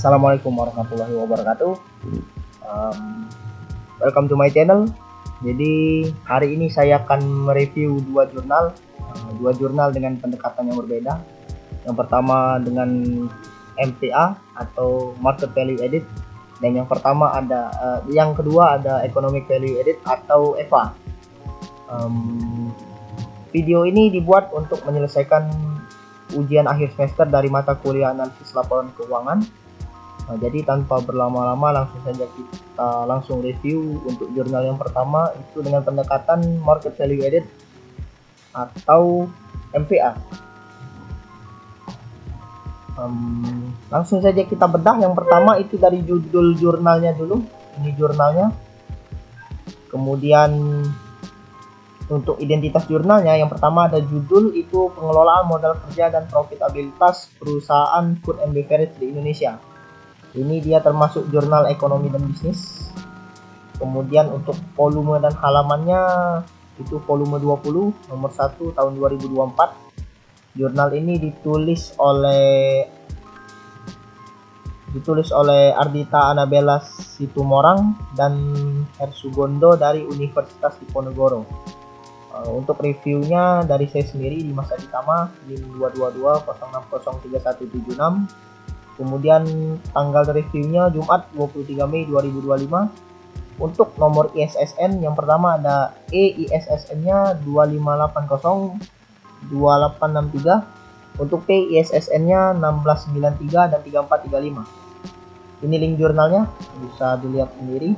Assalamualaikum warahmatullahi wabarakatuh. Um, Welcome to my channel. Jadi hari ini saya akan mereview dua jurnal dengan pendekatan yang berbeda. Yang pertama dengan MTA atau Market Value Added, dan yang kedua ada Economic Value Added atau EVA. Video ini dibuat untuk menyelesaikan ujian akhir semester dari mata kuliah analisis laporan keuangan. Jadi tanpa berlama-lama langsung saja kita langsung review untuk jurnal yang pertama, itu dengan pendekatan Market Value Added atau MVA. Langsung saja kita bedah. Yang pertama itu dari judul jurnalnya dulu. Ini jurnalnya. Kemudian untuk identitas jurnalnya, yang pertama ada judul, itu pengelolaan modal kerja dan profitabilitas perusahaan food and beverage di Indonesia. Ini dia termasuk jurnal ekonomi dan bisnis. Kemudian untuk volume dan halamannya itu volume 20 nomor 1 tahun 2024. Jurnal ini ditulis oleh Ardita Anabela Situmorang dan Hersugondo dari Universitas Diponegoro. Untuk reviewnya dari saya sendiri, Dimas Aditama, NIM 22206031176. Kemudian tanggal reviewnya Jumat 23 Mei 2025. Untuk nomor ISSN yang pertama ada EISSN-nya 25802863. Untuk P ISSN-nya 1693 dan 3435. Ini link jurnalnya, bisa dilihat sendiri.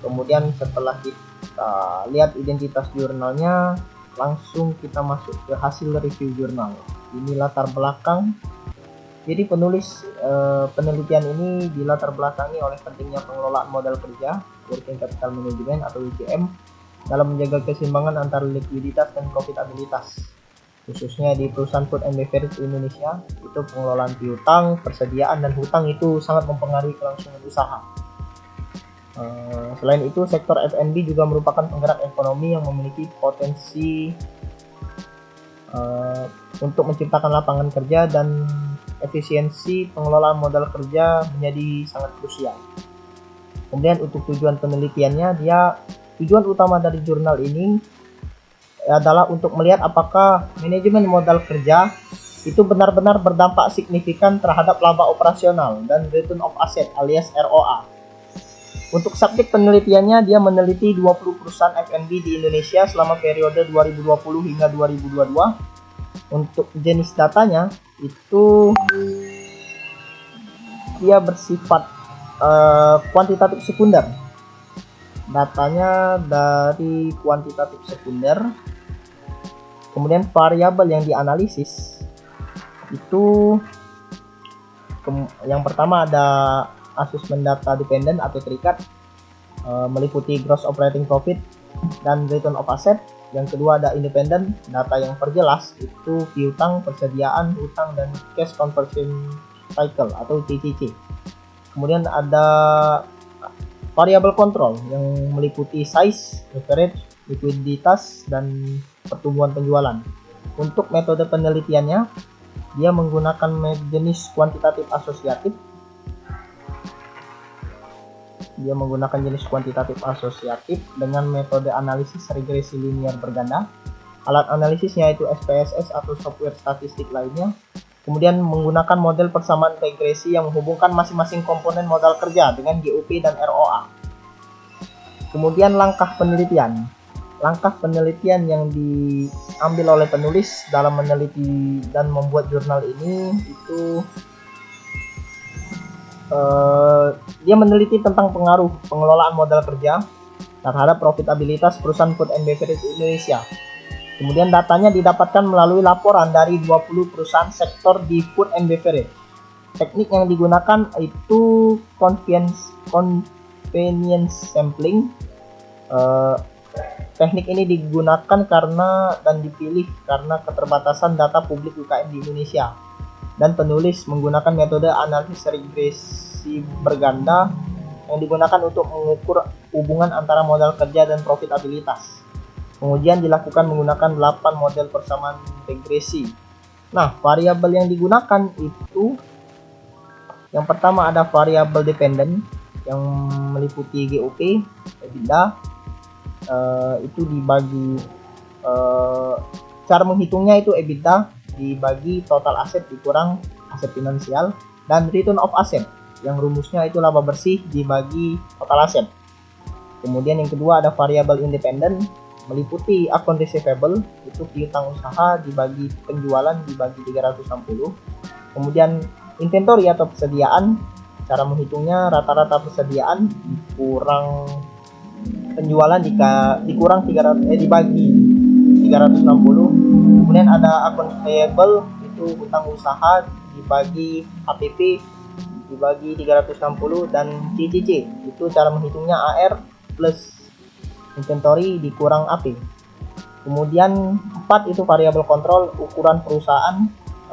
Kemudian setelah kita lihat identitas jurnalnya, langsung kita masuk ke hasil review jurnal. Ini latar belakang. Jadi penulis penelitian ini dilatar belakangi oleh pentingnya pengelolaan modal kerja, working capital management atau WCM, dalam menjaga keseimbangan antara likuiditas dan profitabilitas, khususnya di perusahaan food and beverage Indonesia. Itu pengelolaan piutang, persediaan, dan hutang itu sangat mempengaruhi kelangsungan usaha. Selain itu, sektor F&B juga merupakan penggerak ekonomi yang memiliki potensi untuk menciptakan lapangan kerja, dan efisiensi pengelolaan modal kerja menjadi sangat krusial. Kemudian untuk tujuan penelitiannya, tujuan utama dari jurnal ini adalah untuk melihat apakah manajemen modal kerja itu benar-benar berdampak signifikan terhadap laba operasional dan return of asset alias ROA. Untuk subjek penelitiannya, dia meneliti 20 perusahaan F&B di Indonesia selama periode 2020 hingga 2022. Untuk jenis datanya itu dia bersifat kuantitatif sekunder. Datanya dari kuantitatif sekunder. Kemudian variabel yang dianalisis itu yang pertama ada asesmen data dependent atau terikat, meliputi gross operating profit dan return of asset. Yang kedua ada independent, data yang perjelas, itu piutang, persediaan, hutang, dan cash conversion cycle atau CCC. Kemudian ada variable control yang meliputi size, leverage, likuiditas, dan pertumbuhan penjualan. Untuk metode penelitiannya, dia menggunakan jenis kuantitatif asosiatif. Dengan metode analisis regresi linear berganda. Alat analisisnya itu SPSS atau software statistik lainnya. Kemudian menggunakan model persamaan regresi yang menghubungkan masing-masing komponen modal kerja dengan GOP dan ROA. Kemudian langkah penelitian yang diambil oleh penulis dalam meneliti dan membuat jurnal ini itu dia meneliti tentang pengaruh pengelolaan modal kerja terhadap profitabilitas perusahaan food and beverage Indonesia. Kemudian datanya didapatkan melalui laporan dari 20 perusahaan sektor di food and beverage. Teknik yang digunakan itu convenience sampling. Teknik ini digunakan dipilih karena keterbatasan data publik UKM di Indonesia. Dan penulis menggunakan metode analisis regresi berganda yang digunakan untuk mengukur hubungan antara modal kerja dan profitabilitas. Pengujian dilakukan menggunakan 8 model persamaan regresi. Nah, variabel yang digunakan itu Yang pertama ada variable dependent yang meliputi GOP, EBITDA. Itu dibagi, cara menghitungnya itu EBITDA dibagi total aset dikurang aset finansial, dan return of asset yang rumusnya itu laba bersih dibagi total aset. Kemudian yang kedua ada variable independent meliputi akun receivable, itu piutang usaha dibagi penjualan dibagi 360. Kemudian inventory atau persediaan, cara menghitungnya rata-rata persediaan dikurang penjualan dikurang 300 dibagi 360. Kemudian ada akun payable, itu hutang usaha dibagi HPP dibagi 360, dan CCC itu cara menghitungnya AR plus inventory dikurang AP. Kemudian 4 itu variable control, ukuran perusahaan,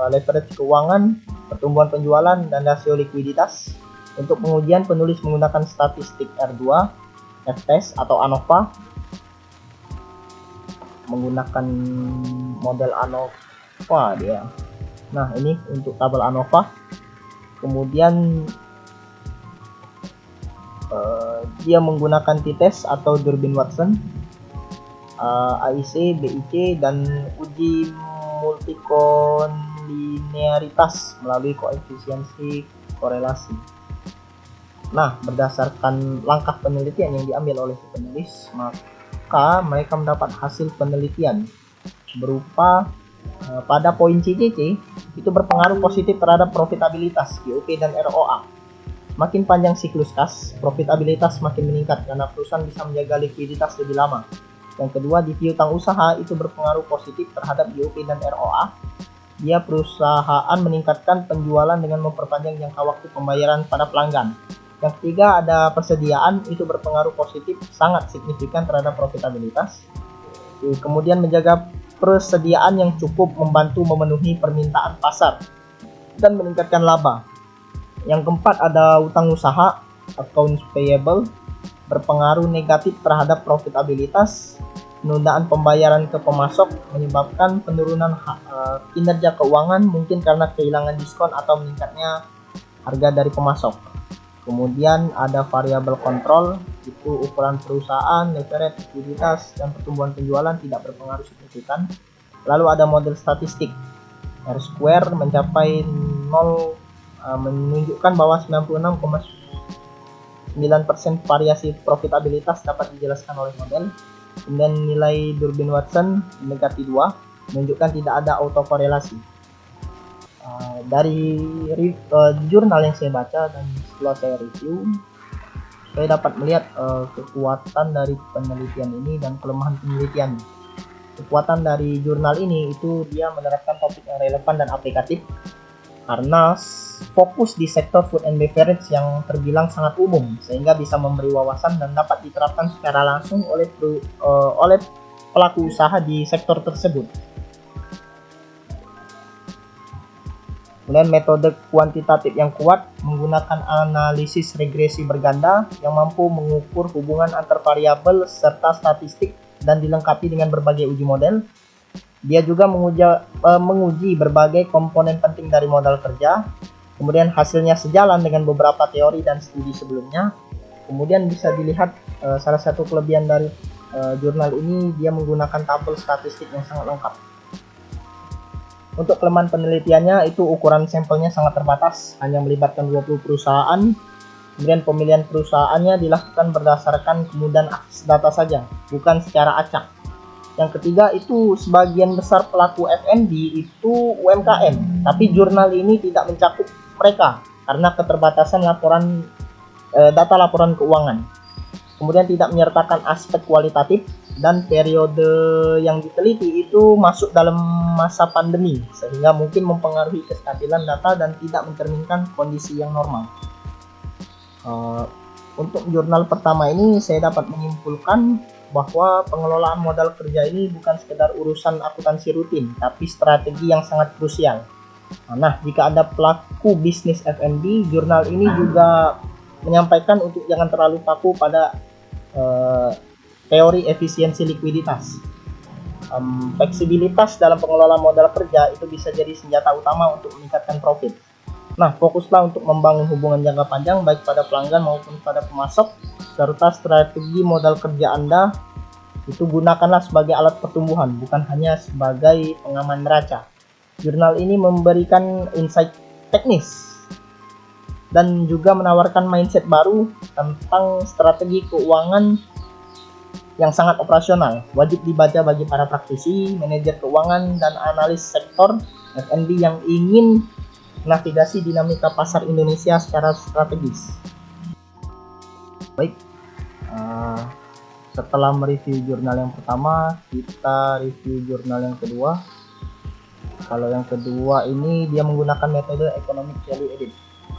leverage keuangan, pertumbuhan penjualan, dan rasio likuiditas. Untuk pengujian penulis menggunakan statistik R2, F-test atau ANOVA, menggunakan model ANOVA dia. Nah, ini untuk tabel ANOVA. Kemudian dia menggunakan t-test atau Durbin Watson, AIC, BIC, dan uji multikolinearitas melalui koefisiensi korelasi. Nah, berdasarkan langkah penelitian yang diambil oleh penulis, maka mereka mendapat hasil penelitian berupa pada poin CCC itu berpengaruh positif terhadap profitabilitas GOP dan ROA. Makin panjang siklus kas, profitabilitas makin meningkat karena perusahaan bisa menjaga likuiditas lebih lama. Yang kedua, di piutang usaha itu berpengaruh positif terhadap GOP dan ROA. Dia perusahaan meningkatkan penjualan dengan memperpanjang jangka waktu pembayaran pada pelanggan. Yang ketiga ada persediaan, itu berpengaruh positif sangat signifikan terhadap profitabilitas. Kemudian menjaga persediaan yang cukup membantu memenuhi permintaan pasar dan meningkatkan laba. Yang keempat ada utang usaha, accounts payable, berpengaruh negatif terhadap profitabilitas. Penundaan pembayaran ke pemasok menyebabkan penurunan kinerja keuangan, mungkin karena kehilangan diskon atau meningkatnya harga dari pemasok. Kemudian ada variable control, itu ukuran perusahaan, leverage, likuiditas, dan pertumbuhan penjualan tidak berpengaruh signifikan. Lalu ada model statistik, R-square mencapai 0, menunjukkan bahwa 96,9% variasi profitabilitas dapat dijelaskan oleh model. Kemudian nilai Durbin Watson mendekati 2, menunjukkan tidak ada autokorelasi. Dari jurnal yang saya baca dan setelah saya review, saya dapat melihat kekuatan dari penelitian ini dan kelemahan penelitian. Kekuatan dari jurnal ini itu dia menerapkan topik yang relevan dan aplikatif karena fokus di sektor food and beverage yang terbilang sangat umum, sehingga bisa memberi wawasan dan dapat diterapkan secara langsung oleh pelaku usaha di sektor tersebut. Kemudian metode kuantitatif yang kuat menggunakan analisis regresi berganda yang mampu mengukur hubungan antar variabel serta statistik dan dilengkapi dengan berbagai uji model. Dia juga menguji berbagai komponen penting dari modal kerja. Kemudian hasilnya sejalan dengan beberapa teori dan studi sebelumnya. Kemudian bisa dilihat salah satu kelebihan dari jurnal ini, dia menggunakan tabel statistik yang sangat lengkap. Untuk kelemahan penelitiannya itu ukuran sampelnya sangat terbatas, hanya melibatkan 20 perusahaan. Kemudian pemilihan perusahaannya dilakukan berdasarkan kemudahan akses data saja, bukan secara acak. Yang ketiga itu sebagian besar pelaku F&B itu UMKM, tapi jurnal ini tidak mencakup mereka karena keterbatasan data laporan keuangan. Kemudian tidak menyertakan aspek kualitatif, dan periode yang diteliti itu masuk dalam masa pandemi, sehingga mungkin mempengaruhi kestabilan data dan tidak mencerminkan kondisi yang normal. Untuk jurnal pertama ini saya dapat menyimpulkan bahwa pengelolaan modal kerja ini bukan sekedar urusan akuntansi rutin, tapi strategi yang sangat krusial. Nah, jika ada pelaku bisnis F&B, jurnal ini juga menyampaikan untuk jangan terlalu kaku pada teori efisiensi likuiditas. Fleksibilitas dalam pengelolaan modal kerja itu bisa jadi senjata utama untuk meningkatkan profit. Nah, fokuslah untuk membangun hubungan jangka panjang baik pada pelanggan maupun pada pemasok, serta strategi modal kerja Anda itu gunakanlah sebagai alat pertumbuhan, bukan hanya sebagai pengaman neraca. Jurnal ini memberikan insight teknis dan juga menawarkan mindset baru tentang strategi keuangan yang sangat operasional. Wajib dibaca bagi para praktisi, manajer keuangan, dan analis sektor F&B yang ingin navigasi dinamika pasar Indonesia secara strategis. Baik, setelah mereview jurnal yang pertama, kita review jurnal yang kedua. Kalau yang kedua ini dia menggunakan metode economic value added.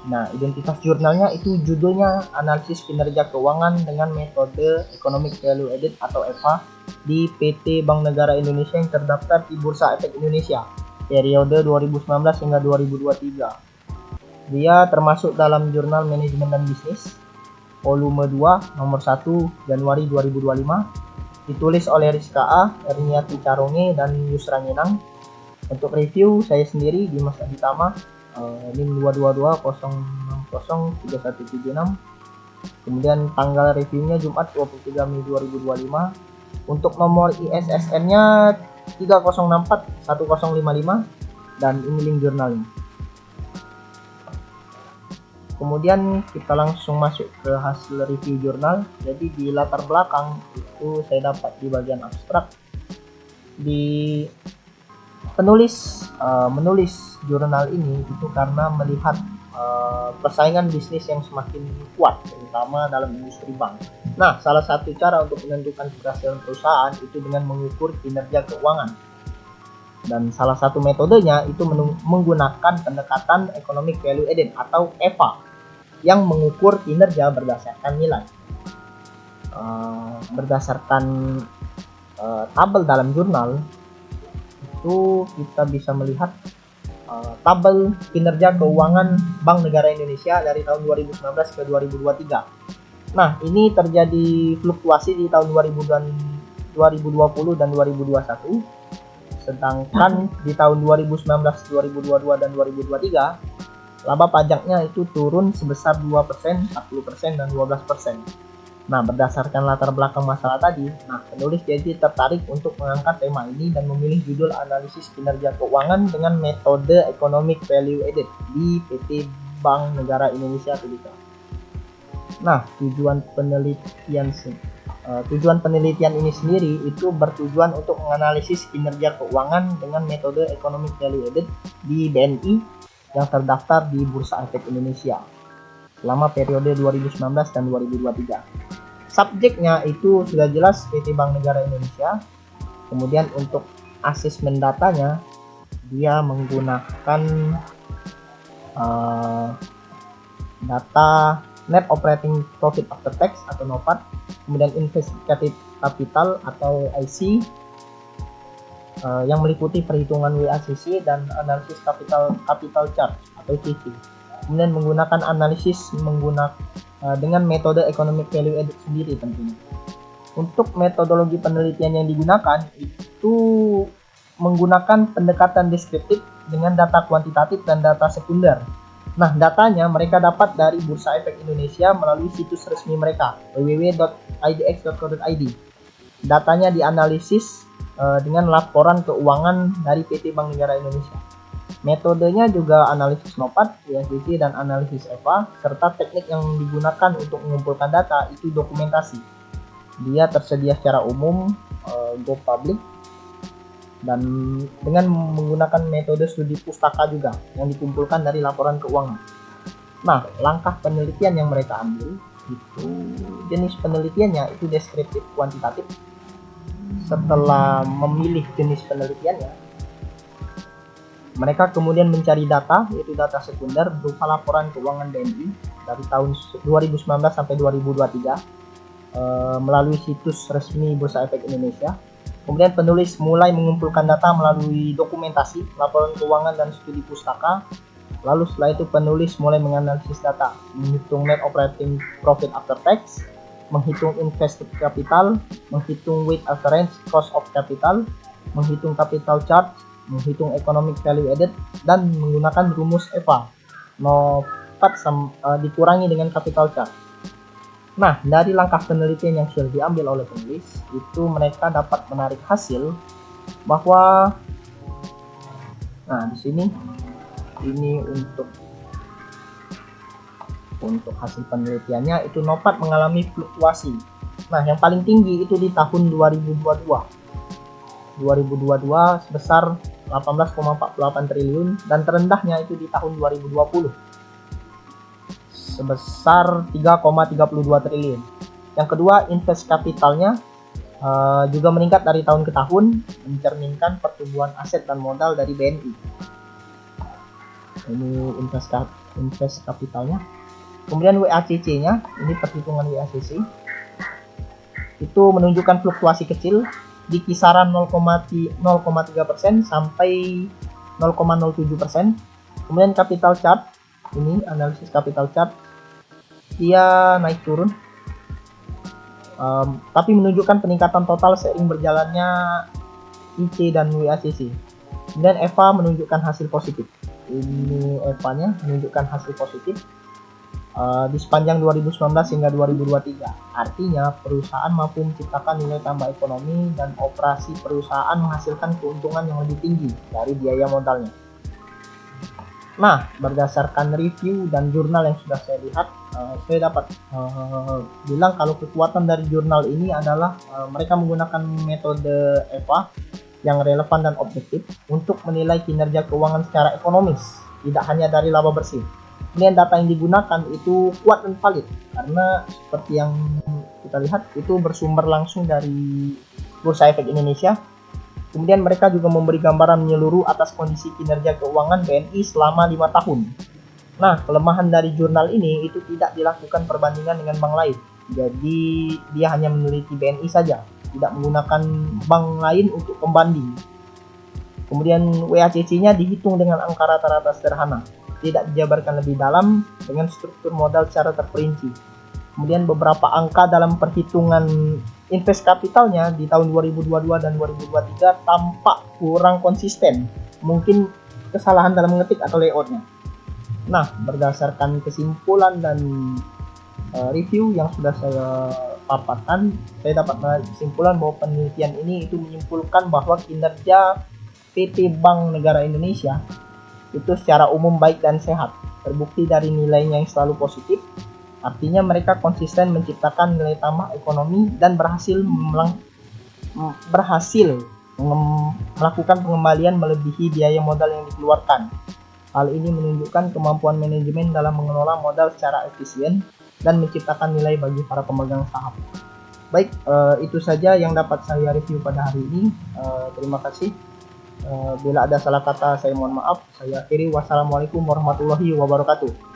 Nah, identitas jurnalnya itu judulnya analisis kinerja keuangan dengan metode economic value added atau EVA di PT Bank Negara Indonesia yang terdaftar di Bursa Efek Indonesia periode 2019 hingga 2023. Dia termasuk dalam jurnal manajemen dan bisnis volume 2 nomor 1 Januari 2025, ditulis oleh Rizka A, Erniati Caronge, dan Yusra Nyenang. Untuk review saya sendiri Dimas Aditama, NIM 222060376. Kemudian tanggal reviewnya Jumat 23 Mei 2025. Untuk nomor ISSN-nya 30641055 dan ini link jurnalnya. Kemudian kita langsung masuk ke hasil review jurnal. Jadi di latar belakang itu saya dapat di bagian abstrak, di penulis menulis jurnal ini itu karena melihat persaingan bisnis yang semakin kuat, terutama dalam industri bank. Nah, salah satu cara untuk menentukan keberhasilan perusahaan itu dengan mengukur kinerja keuangan. Dan salah satu metodenya itu menggunakan pendekatan economic value added atau EVA yang mengukur kinerja berdasarkan nilai. Berdasarkan tabel dalam jurnal itu kita bisa melihat tabel kinerja keuangan Bank Negara Indonesia dari tahun 2019 ke 2023. Nah, ini terjadi fluktuasi di tahun 2020 dan 2021. Sedangkan di tahun 2019, 2022, dan 2023, laba pajaknya itu turun sebesar 2%, 40%, dan 12%. Nah, berdasarkan latar belakang masalah tadi, penulis jadi tertarik untuk mengangkat tema ini dan memilih judul analisis kinerja keuangan dengan metode economic value added di PT Bank Negara Indonesia Tbk. Nah, tujuan penelitian ini sendiri itu bertujuan untuk menganalisis kinerja keuangan dengan metode economic value added di BNI yang terdaftar di Bursa Efek Indonesia selama periode 2019 dan 2023. Subjeknya itu sudah jelas PT Bank Negara Indonesia. Kemudian untuk asesmen datanya dia menggunakan data net operating profit after tax atau NOPAT, kemudian investigative capital atau IC yang meliputi perhitungan WACC dan analisis capital charge atau CC. Kemudian menggunakan analisis dengan metode economic value added sendiri tentunya. Untuk metodologi penelitian yang digunakan itu menggunakan pendekatan deskriptif dengan data kuantitatif dan data sekunder. Nah, datanya mereka dapat dari Bursa Efek Indonesia melalui situs resmi mereka www.idx.co.id. Datanya dianalisis dengan laporan keuangan dari PT Bank Negara Indonesia. Metodenya juga analisis NOPAT, WACC, dan analisis EVA, serta teknik yang digunakan untuk mengumpulkan data itu dokumentasi. Dia tersedia secara umum, go public, dan dengan menggunakan metode studi pustaka juga yang dikumpulkan dari laporan keuangan. Nah, langkah penelitian yang mereka ambil itu jenis penelitiannya itu deskriptif kuantitatif. Setelah memilih jenis penelitiannya, mereka kemudian mencari data, yaitu data sekunder berupa laporan keuangan BNI dari tahun 2019 sampai 2023 melalui situs resmi Bursa Efek Indonesia. Kemudian penulis mulai mengumpulkan data melalui dokumentasi, laporan keuangan, dan studi pustaka. Lalu setelah itu penulis mulai menganalisis data, menghitung net operating profit after tax, menghitung invested capital, menghitung weight average cost of capital, menghitung capital charge, menghitung economic value added, dan menggunakan rumus EVA Nopat dikurangi dengan capital charge. Nah, dari langkah penelitian yang sudah diambil oleh penulis, itu mereka dapat menarik hasil bahwa, nah di sini ini untuk hasil penelitiannya itu Nopat mengalami fluktuasi. Nah, yang paling tinggi itu di tahun 2022 sebesar 18,48 triliun dan terendahnya itu di tahun 2020 sebesar 3,32 triliun. Yang kedua, invest kapitalnya juga meningkat dari tahun ke tahun, mencerminkan pertumbuhan aset dan modal dari BNI. Ini invest kapitalnya. Kemudian WACC-nya, ini perhitungan WACC, itu menunjukkan fluktuasi kecil di kisaran 0,3% sampai 0,07%. Kemudian capital chart, ini analisis capital chart, dia naik turun, tapi menunjukkan peningkatan total seiring berjalannya IC dan WACC. Kemudian EVA menunjukkan hasil positif. Ini EVA-nya menunjukkan hasil positif di sepanjang 2019 hingga 2023. Artinya perusahaan mampu menciptakan nilai tambah ekonomi dan operasi perusahaan menghasilkan keuntungan yang lebih tinggi dari biaya modalnya. Nah, berdasarkan review dan jurnal yang sudah saya lihat, saya dapat bilang kalau kekuatan dari jurnal ini adalah mereka menggunakan metode EVA yang relevan dan objektif untuk menilai kinerja keuangan secara ekonomis, tidak hanya dari laba bersih. Kemudian data yang digunakan itu kuat dan valid karena seperti yang kita lihat itu bersumber langsung dari Bursa Efek Indonesia. Kemudian mereka juga memberi gambaran menyeluruh atas kondisi kinerja keuangan BNI selama 5 tahun. Nah, kelemahan dari jurnal ini itu tidak dilakukan perbandingan dengan bank lain. Jadi dia hanya meneliti BNI saja, tidak menggunakan bank lain untuk pembanding. Kemudian WACC-nya dihitung dengan angka rata-rata sederhana, tidak dijabarkan lebih dalam dengan struktur modal secara terperinci. Kemudian beberapa angka dalam perhitungan invest kapitalnya di tahun 2022 dan 2023 tampak kurang konsisten. Mungkin kesalahan dalam mengetik atau layoutnya. Nah, berdasarkan kesimpulan dan review yang sudah saya paparkan, saya dapat menarik kesimpulan bahwa penelitian ini itu menyimpulkan bahwa kinerja PT Bank Negara Indonesia itu secara umum baik dan sehat, terbukti dari nilainya yang selalu positif. Artinya mereka konsisten menciptakan nilai tambah ekonomi dan berhasil melakukan pengembalian melebihi biaya modal yang dikeluarkan. Hal ini menunjukkan kemampuan manajemen dalam mengelola modal secara efisien dan menciptakan nilai bagi para pemegang saham. Baik, itu saja yang dapat saya review pada hari ini. Terima kasih. Bila ada salah kata saya mohon maaf. Saya akhiri. Wassalamualaikum warahmatullahi wabarakatuh.